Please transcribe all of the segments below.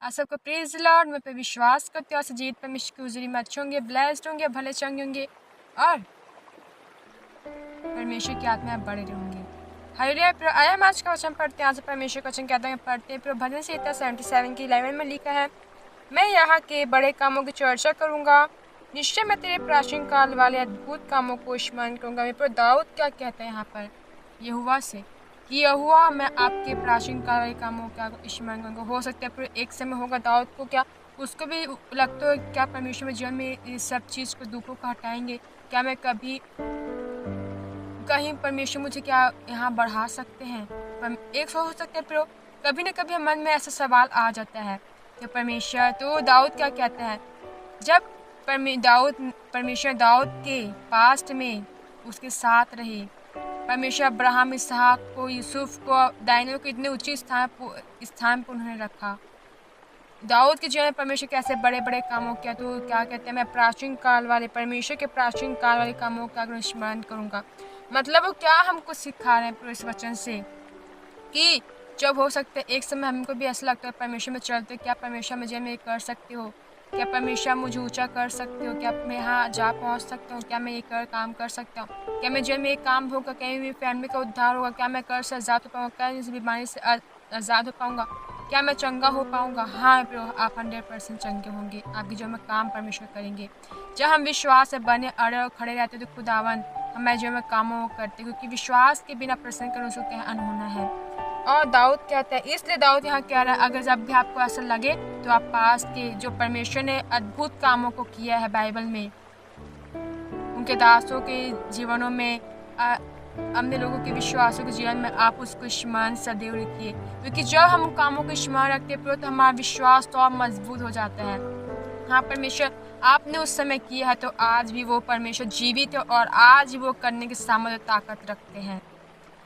आप सबको praise the Lord. मैं पे विश्वास करते हो सजीद परमेश्वर की हुजूरी में अच्छे होंगे, ब्लेस्ड होंगे, भले चंगे होंगे और परमेश्वर की आत्मा बड़े रहेंगे। हालेलुया। फिर आया हम आज का वचन पढ़ते हैं। आज परमेश्वर का वचन कहते हैं पढ़ते हैं। फिर भजन संहिता 77 की 11 में लिखा है, मैं यहाँ के बड़े कामों की चर्चा करूंगा, निश्चय मैं तेरे प्राचीन काल वाले अद्भुत कामों को स्मरण करूंगा। मेरे पर दाऊद क्या कहता है यहाँ पर यहोवा से कि यहोवा मैं आपके प्राचीन काल वाले कामों का स्मरण करूंगा। हो सकता है फिर एक समय होगा दाऊद को क्या उसको भी लगता है क्या परमेश्वर में जीवन में इस सब चीज़ को दुखों को हटाएंगे, क्या मैं कभी कहीं परमेश्वर मुझे क्या यहाँ बढ़ा सकते हैं। पर एक हो सकता है फिर कभी न कभी मन में ऐसा सवाल आ जाता है कि परमेश्वर तो दाऊद क्या कहता है जब परमेश्वर दाऊद के पास्ट में उसके साथ रहे। परमेश्वर अब्राहम, इसहाक को, यूसुफ को, दानियों को इतने ऊंचे स्थान पर उन्होंने रखा। दाऊद के जीवन में परमेश्वर कैसे बड़े बड़े कामों किया, तो क्या कहते हैं मैं प्राचीन काल वाले परमेश्वर के प्राचीन काल वाले कामों का स्मरण करूंगा। मतलब वो क्या हमको सिखा रहे हैं इस वचन से कि जब हो सकता है एक समय हमको भी ऐसा लगता है परमेश्वर में चलते, क्या परमेश्वर मुझे में कर सकते हो, क्या परमेश्वर मुझे ऊंचा कर सकते हो, क्या मैं यहाँ जा पहुँच सकता हूँ, क्या मैं ये काम कर सकता हूँ, क्या मैं जीवन में एक काम होगा, क्या मेरी फैमिली का उद्धार होगा, क्या मैं कर्ज से आज़ाद हो पाऊँगा, क्या इस बीमारी से आज़ाद हो पाऊँगा, क्या मैं चंगा हो पाऊँगा। हाँ प्रभु आप 100% चंगे होंगे, आपके जो में काम परमेश्वर करेंगे। जब हम विश्वास से बने अड़े और खड़े रहते तो खुदावन हमें जो में कामों करते, क्योंकि विश्वास के बिना प्रसन्न करने उसको क्या अनहोना है। और दाऊद कहता है, इसलिए दाऊद यहाँ कह रहा है अगर जब भी आपको ऐसा लगे तो आप पास के जो परमेश्वर ने अद्भुत कामों को किया है बाइबल में, उनके दासों के जीवनों में, अन्य लोगों के विश्वासों के जीवन में आप उसको स्मरण सदैव रखिए, क्योंकि जब हम कामों को स्मरण रखते हैं तो हमारा विश्वास तो और मजबूत हो जाता है। हाँ परमेश्वर आपने उस समय किया है तो आज भी वो परमेश्वर जीवित है और आज भी वो करने की सामर्थ्य ताकत रखते हैं।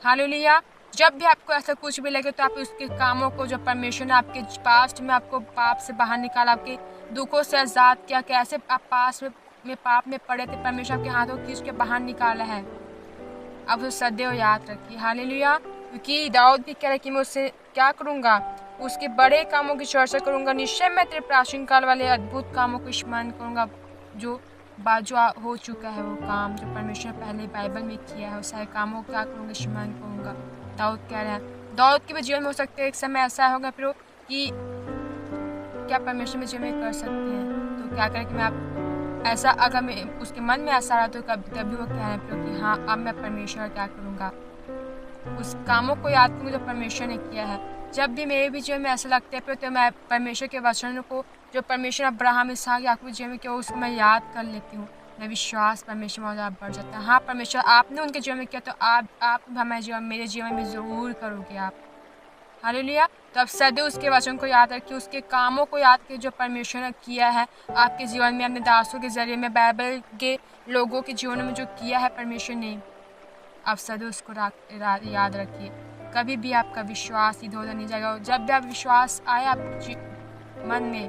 हालेलुया। जब भी आपको ऐसा कुछ भी लगे तो आप उसके कामों को जो परमेश्वर ने आपके पास्ट में आपको पाप से बाहर निकाला, आपके दुखों से आजाद किया, कैसे आप पास में पाप में पड़े थे, परमेश्वर आपके हाथों खींच के बाहर निकाला है, अब उसे सदैव याद रखिए। हालेलुया। क्योंकि दाऊद भी कह रहा है कि मैं उससे क्या करूँगा, उसके बड़े कामों की चर्चा करूँगा, निश्चय मैं तेरे प्राचीन काल वाले अद्भुत कामों को स्मरण करूँगा। जो हो चुका है वो काम जो परमेश्वर पहले बाइबल में किया है, उस सारे कामों को क्या करूँगा, स्मरण करूँगा। दाऊद कह रहा है, दाऊद के भी जीवन में हो सकता है एक समय ऐसा होगा फिर कि क्या परमेश्वर में जीवन में कर सकते हैं, तो क्या करें कि मैं आप ऐसा अगर मैं उसके मन में ऐसा रहा तो तभी वो कह रहे हैं कि हाँ अब मैं परमेश्वर क्या करूँगा, उस कामों को याद करूँगा जो परमेश्वर ने किया है। जब भी मेरे भी जीवन में ऐसा लगता है तो मैं परमेश्वर के वचन को जो परमेश्वर अब्राहम, इसहाक, याकूब जीवन में किया उसको मैं याद कर लेती हूँ। मैं विश्वास परमेश्वर में ज़्यादा बढ़ जाता है। हाँ परमेश्वर आपने उनके जीवन में किया तो आप हमारे जीवन मेरे जीवन में ज़रूर करोगे आप। हालेलुया। तो आप सदैव उसके वचन को याद रखिए, उसके कामों को याद कीजिए जो परमेश्वर ने किया है आपके जीवन में, अपने दासों के जरिए में, बाइबल के लोगों के जीवन में जो किया है परमेश्वर ने, आप सदैव उसको याद रखिए। कभी भी आपका विश्वास इधर उधर नहीं जाएगा। जब भी आप विश्वास आए आप मन में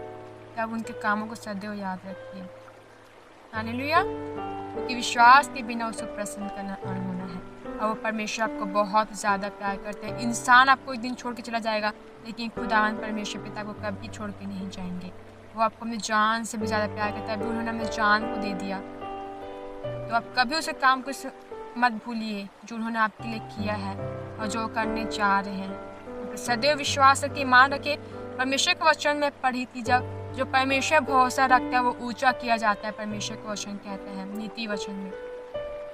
तब उनके कामों को सदैव याद रखिए। हालेलुया। क्योंकि विश्वास के बिना उसको प्रसन्न करना अनहोना है और वो परमेश्वर आपको बहुत ज़्यादा प्यार करते हैं। इंसान आपको एक दिन छोड़ के चला जाएगा लेकिन खुदावंद परमेश्वर पिता को कभी छोड़ के नहीं जाएंगे। वो आपको अपनी जान से भी ज़्यादा प्यार करता है, अभी उन्होंने अपनी जान को दे दिया। तो आप कभी उस काम को मत भूलिए जो उन्होंने आपके लिए किया है और जो करने चाह रहे हैं। सदैव विश्वास रखिए, मान रखिए। परमेश्वर के वचन में पढ़ी थी जब जो परमेश्वर भरोसा रखता है वो ऊंचा किया जाता है, परमेश्वर का वचन कहता है नीति वचन में।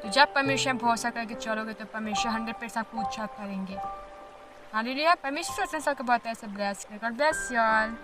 तो जब परमेश्वर भरोसा करके चलोगे तो परमेश्वर 100% आपको ऊंचा करेंगे। हालेलुया। परमेश्वर वचन सबको बहुत ऐसे ब्लेस करेगा। God bless you all.